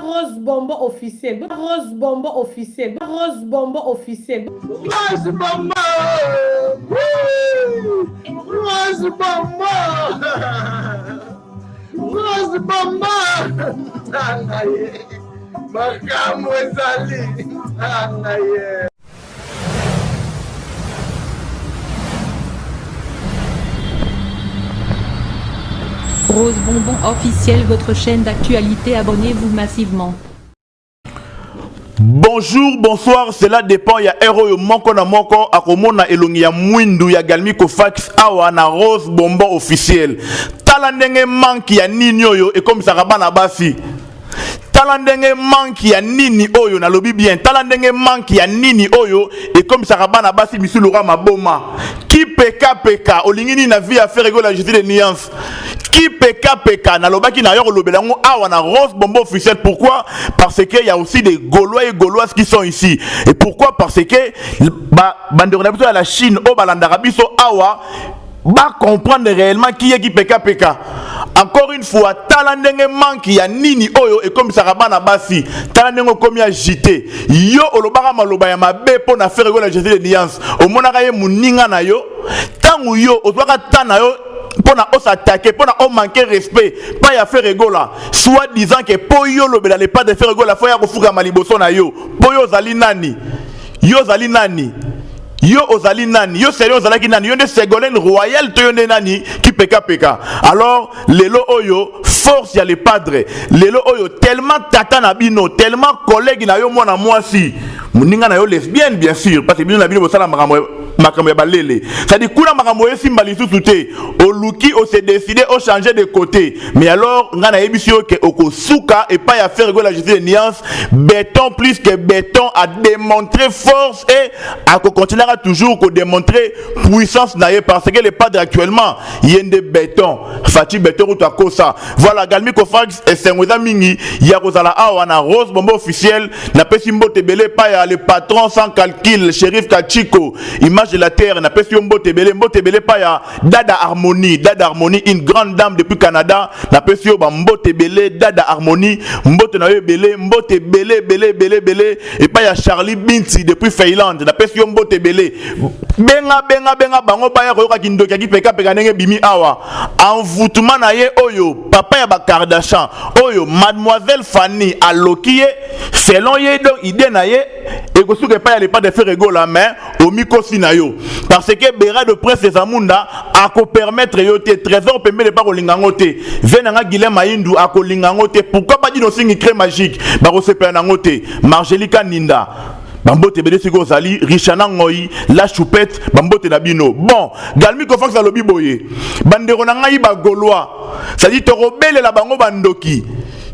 Rose Bombo officiel. Rose Bombo officiel. Rose Bombo officiel. Rose Bombo. Rose Bombo. Rose Bombo. Makamu ezali. Rose Bonbon officiel, votre chaîne d'actualité, abonnez-vous massivement. Bonjour, bonsoir, cela dépend. Il y a Héros Moko na Moko, Akomona Elongi ya Mwindu, ya Galmi Kofax, Awa na Rose Bonbon officiel. Talandenge manki ya nini oyo, et comme ça rabana basi. Talandenge manki ya nini oyo, na lobi bien. Talandenge manki ya nini oyo, et comme ça rabana basi, misu lora maboma. Qui peka, olingini na vie à faire rigoler la justice des nuances. Qui peka na lobaki na yoro lobelango awa na Rose Bombo officiel. Pourquoi? Parce que il y a aussi des Gaulois et Gauloises qui sont ici. Et pourquoi? Parce que bande à la Chine au balandarabiso awa va comprendre réellement qui est qui peka. Encore une fois, talandenge manki ya nini oyo et comme ça rabana basi talandenge komi agité yo olobaka maloba ya mabe po na faire rigoler la justice des nuances. Au monaka ye muninga na yo tangu yo ozwaka tana yo pona on s'attaquer, pona on manquer respect, pas y a faire rigola. Soit disant que po yo lobela le pas de faire rigola, faut ya kofuka maliboso na yo. Po yo zali nani? Yo zali nani? Yo ozali nani? Yo sérieux ozali nani? Yo ne Ségolène Royal to yo ne nani qui peka. Alors lelo oyo force ya les padres. Lelo oyo tellement tata na bino, tellement collègue na yo mwana mwasi. Muninga na yo lesbienne bien sûr parce que bino na bino bosala makambo ya balele. Ça dit kuna makambo yo simbali susuté. O luki o se décider o changer de côté. Mais alors ngana ebisio ke okosuka et pas ya faire rigoler la justice des nuances. Béton plus que béton a démontré force et à continuer toujours qu'on démontrer puissance naïe parce que les padres actuellement il y a des béton Fati béton ou ça voilà Galmi Kofax et Sengoza Mingi Yarozala Awana Rose Bombo officiel n'a pas simbo tebele pas ya le patron sans calcul shérif Kachiko image de la terre n'a pas simbo tebele pas ya Dada Harmonie une grande dame depuis Canada n'a pas simbo mbo tebele Dada Harmonie mbote na yo belé mbote belé et pas ya Charlie Binti depuis Finlande n'a pas simbo tebele benga bango baya koyoka kindoki ki peka ndenge bimi awa envoûtement na ye oyo papa ya ba Kardashian oyo mademoiselle Fanny alokiye selon ye donc idée na ye et ko suke pa ya le pas de faire rigola mais au mikosi na yo parce que bera de presse des amunda a ko permettre yo te trésor pembe de pas kolingango te venanga Guilhem Mayindu a kolingango te pourquoi pas dire singi crée magique ba ko sepela nango te Margelika Ninda Bambote bede siko zali Richana Ngoyi la choupette bambote na bino bon Galmi Kofax alobi boye bandero na ngai ba Gaulois ça dit to robele la bango bandoki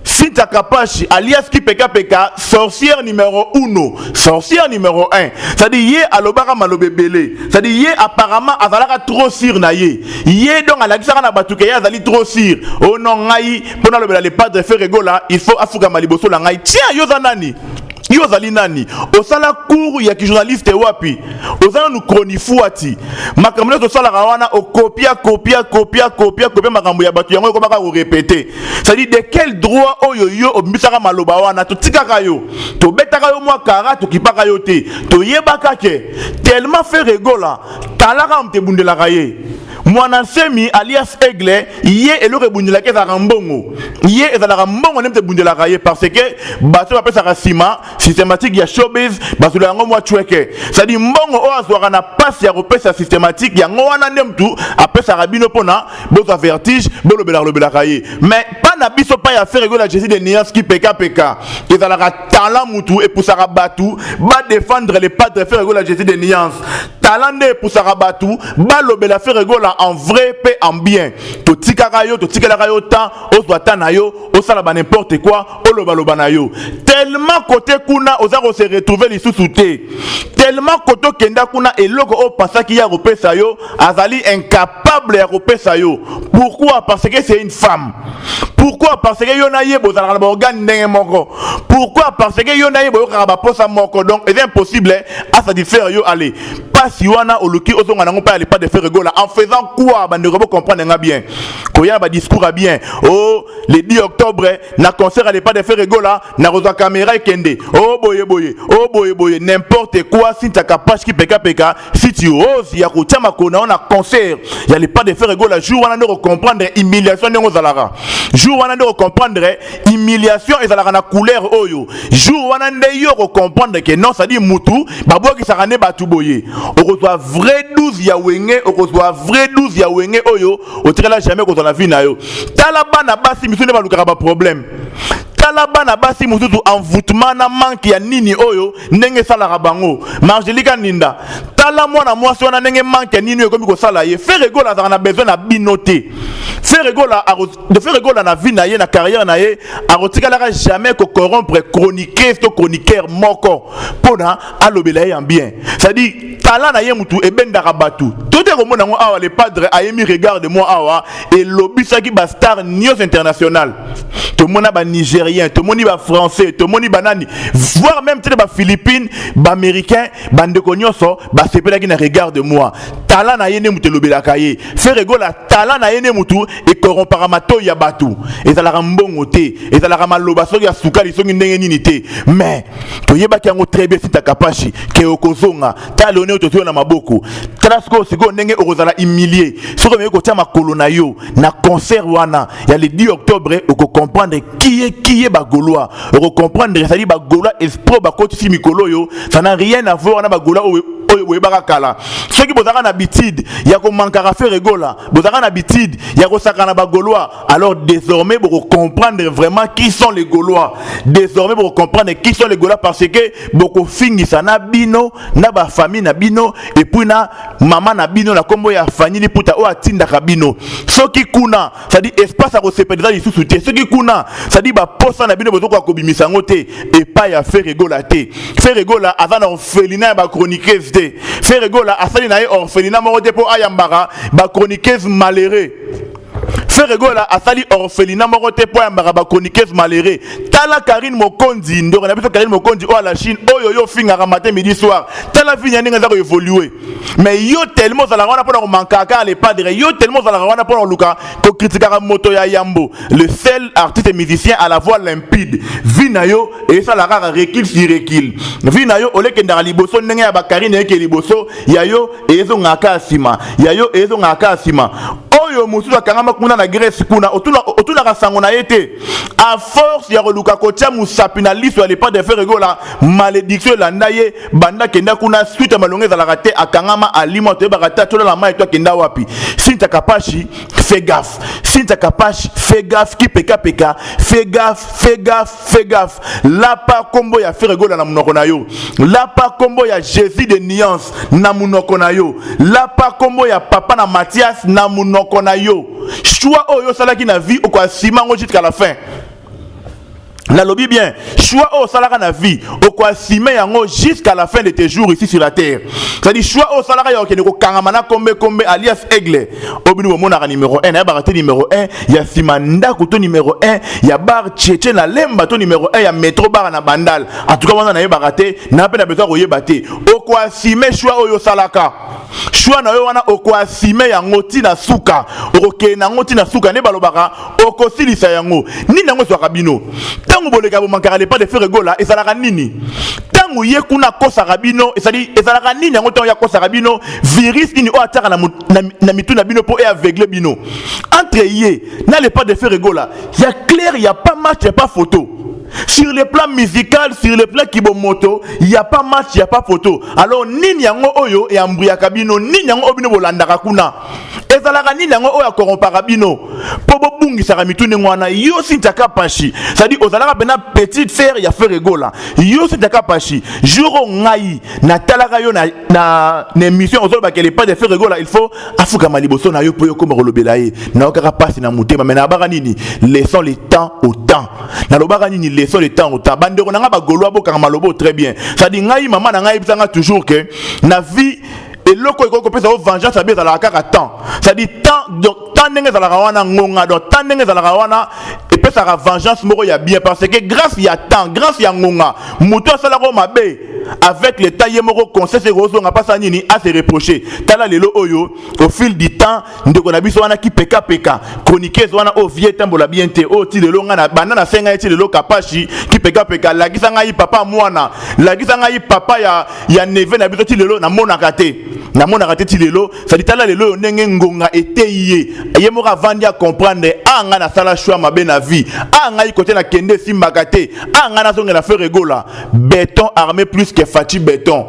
Sinta Kapashi alias qui peka sorcière numéro 1 ça dit yé alobaka malobe belé ça dit yé apparemment azalaka trop sir na yé donc alakisaka na batuke ya azali trop sir oh non ngai pona lobela le padre faire rigola il faut afuka maliboso la ngai tiens yo zanani yo zali nani osala cours ya ki journaliste wapi osala nu chronifuati makambo to sala rawana o copia makambo ya batu yango ko baka répéter ça dit de quel droit oyo yo obisaka maloba wana to tikaka yo to betaka yo mwa kara to kipaka yo te to yebaka ke tellement fait rigola talaka mte bundela kaye mwana semi alias Aigle yé eloko bundela ke za rambongo yé ezala rambongo nemte bundela kaye parce que bato appelle ça rasima systématique ya showbiz basula yango mwa chweke ça dit mbongo o azwaka na passe ya repesa systématique yango wana ndemtu apesa rabino pona boza vertige bolobela kaye mais pas na biso pas ya faire rigoler la justice des nuances qui peka ezala talent mutu et pour ça batu ba défendre les padres faire rigoler la justice des nuances talent pour ça batu ba lobela faire rigoler en vrai paix en bien to tikaka yo temps o doata na yo o sala ba n'importe quoi o loba na yo tellement côté kuna ozako se retrouver les sous-soutés tellement côté kenda kuna eloko o pasaki ya repesa yo azali incapable ya repesa yo pourquoi parce que c'est une femme pourquoi parce que yo na ye bozala ba organe ndenge moko pourquoi parce que yo na ye boyoka ba posa moko donc c'est impossible à satisfaire yo aller pasi wana oluki ozonga nango pa pas de faire rigola en faisant quoi bande robo comprendre nga bien koya ba discours a bien oh le 10 octobre na concert à pas de faire rigola na roza caméra kende oh boye n'importe quoi si ta capacité qui peka si tu oses ya ko tama ko na concert ya le pas de faire rigola jour wana de comprendre humiliation ndenge ozalara jour wana de comprendre humiliation ezalaka na couleur oyo jour wana nde yo comprendre que non ça dit mutu baboki sakane batu boye okozwa vrai 12 ya wenge okozwa vrai 12 ya wenge oyo otikala jamais ko na vie na yo tala bana basi misune balukaka ba problème tala bana basi mututu envoûtement na manque ya nini oyo ndenge salaka bango Margelika Ninda tala mwana mwasi wana ndenge manque ya nini ekomi ko sala ye faire rigola za na besoin na binoté faire rigola de faire rigola na vie na ye na carrière na ye arotikalaka jamais ko corrompre chroniqueur to chroniqueur moko pona alobela ye en bien ça dit tala na ye mutu ebendaka batu tote ko mona ngo awa le padre ayemi regarde moi awa et lobisaki ba star news international to mona ba nigérien to moni ba français to moni banani voire même tele ba philippines ba américain ba ndeko nyoso ba sepelaki na regarde moi tala na ye ne mutu lobelaka ye faire rigola tala na ye ne mutu et corrompara mato ya batu ezalaka mbongo te ezalaka maloba soki ya sukali soki ndenge nini te mais toyebaki yango très bien sita kapashi ke okozonga tala one ototoyo na maboko tala siko ndenge okozala humilié soki omeki kotia makolo na yo na concert wana ya le 10 octobre oko comprendre qui est bagolois oko comprendre ça dit bagolois esprit bakotisi mikolo yo ça n'a rien à voir na bagolois oyebaka kala soki bozaka na habitude ya ko mankara faire rigola bozaka na habitude ya ko sakana bagolois alors désormais vous comprendre vraiment qui sont les Gaulois désormais vous comprendre qui sont les Gaulois parce que beaucoup fingisa na bino na ba famille na bino et puis na maman na bino na kombo ya famille puta o atinda kabino soki kuna ça dit espace à resepelisa lisusu te soki kuna ça dit ba posa na bino bozoko akobimisa ngote et pas ya faire rigola te faire rigola avant orphelinat ba chroniqueuse te faire rigola asali na orphelinat moko te po ayambara ba chroniqueuse malheureux faire rigola asali orphelinat moko te po ayambara ba chroniqueuse malheureux tala Karine Mokonzi ndoko na biso Karine Mokonzi o à la Chine oyo yo fingaka matin midi soir tala vinya ninga za ko évoluer mais yo tellement za la wana pour manquer car les padres yo tellement za la wana pour luka ko critiquer moto ya Yambo le seul artiste et musicien à la voix limpide vina yo et ça la rare recul sur recul vina yo ole kendara liboso ndenge ya ba Karine eke liboso ya yo ezo ngaka asima ya yo ezo ngaka asima oyo mususu akangama kuna na Grèce kuna otuna kasango na yete à force ya koluka kotia musapi na liso ale pas de faire rigola malédiction la ndaye banda kenda kuna suite malongeza la raté akangama alimo te barata tola la mai to kenda wapi sinta kapashi fais gaffe sinta kapashi fais gaffe ki peka fais gaffe la pa kombo ya faire rigola na munoko na yo la pa kombo ya Jésus de nuance na munoko na yo la pa kombo ya papa na Mathias na munoko na yo choix oyo salaki na vie okwa simango jusqu'à la fin la lobby bien choix au salaka na vie au quoi simer yango jusqu'à la fin de tes jours ici sur la terre ça dit choix au salaka ya okene ko kangamana kombe alias aigle obinu bomona numéro 1 ya barate numéro 1 ya simanda kuto numéro 1 ya bar tchétché na lemba to numéro 1 ya métro bar na bandal en tout cas wana na barate na pe na besoin koyeba te au quoi simer choix oyo salaka choix na yo wana au quoi simer yango tina suka okoke na ngoti na suka ne balobaka okosilisa yango ni nango so kabino tango boleka bo mankara le pas de faire rigola et ça la nini tango ye kuna kosa kabino et ça dit et ça la nini yango tango ya kosa kabino virus nini o ataka na mitu na bino po e aveugle bino entre ye na le pas de faire rigola il y a clair il y a pas match il y a pas photo. Sur le plan musical, sur le plan kibomoto, il n'y a pas match, il n'y a pas photo. Alors, ni yango oyo et ambria kabino, ni yango obino bolandaka kuna. Ezalaka ni yango oyo akoropara bino. Pobo bungi saramitu nengwana, yo sintaka pashi. Ça dit, ozalaka bena petite fer, ya fer rigola. Yo sintaka pashi. Juro ngai, na talaka yo na émission, ozolo bakele pas de fer rigola, il faut afuka maliboso na yo po yo comme rolobelaye. Na okaka pasi na mutema, mais na baka nini, laissons le temps au temps. Na lobaka nini, laissons le temps au temps. Bandeko nanga ba goloa boka malobo très bien. Ça dit ngai maman na ngai bisanga toujours que na vie et loko eko kopesa o vengeance abeza la kaka temps. Ça dit temps donc tant ndenge za la rawana ngonga donc tant ndenge za la rawana et puis ça vengeance moko ya bien parce que grâce ya temps grâce ya ngonga muto sala ko mabe avec le taille moko conseil c'est rozo nga pasa nini à se reprocher tala lelo oyo au fil du temps ndeko na biso wana ki peka chroniqueuse wana o vie tambola bien te o ti lelo nga na banana senga ti lelo kapashi ki peka la gisanga yi papa mwana la gisanga yi papa ya neve na biso ti lelo na mona raté ti lelo ça dit tala lelo ndenge ngonga eteye ye moko vandi à comprendre anga na sala choix mabe na vie anga yi côté na kende simbaka te anga na zonga na faire rigola béton armé plus que Fati béton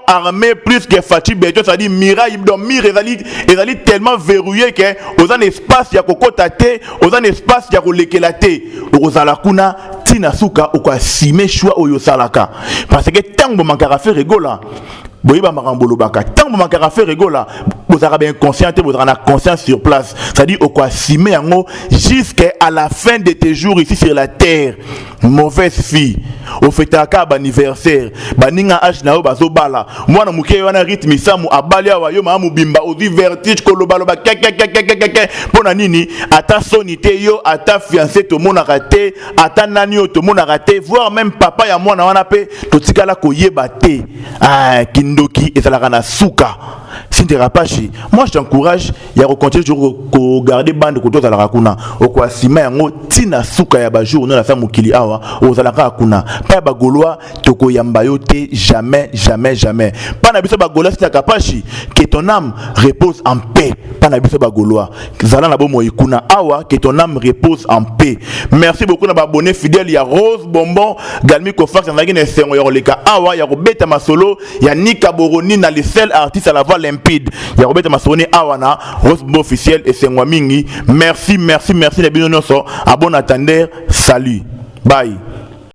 armé plus que Fati béton ça dit miraille donc mire ezali tellement verrouillé que aux un espace ya kokota te aux un espace ya kolekela te ozala kuna tina suka okwa sime choix oyo salaka parce que tango mankara faire rigola boyiba marambolo baka tango mankara faire rigola vous avez bien conscient vous avez la conscience sur place ça dit au quoi simer yango jusqu'à la fin de tes jours ici sur la terre mauvaise fille au fetaka anniversaire baninga age na bazo bala mwana muke wana rythme samu abalia wa yo mamu bimba odi vertige kolobalo ba pona nini ata sonité yo ata fiancé to mona raté ata nani yo to mona raté voire même papa ya mwana wana pe to tikala koyeba te kindoki ezalaka na suka Sinterapashi, moi je t'encourage à continuer de garder bande de la rakuna. Au quoi si yango tina suka ya ba jour na femme mukili awa ozalaka kuna. Pas ba goloa toko yambayote jamais. Pas na biso ba goloa sinterapashi que ton âme repose en paix. Pas na biso ba goloa. Zala na bomo ikuna awa que ton âme repose en paix. Merci beaucoup na ba abonné fidèle ya Rose Bonbon Galmi Kofax na ngine sengo ya leka awa ya robeta masolo ya Nika Boroni na les seuls artistes à la voix limpide. Ya robeta masoni awana Rose Bonbon officiel et sengo mingi. Merci na bino nyonso. Abon attender. Salut. Bye.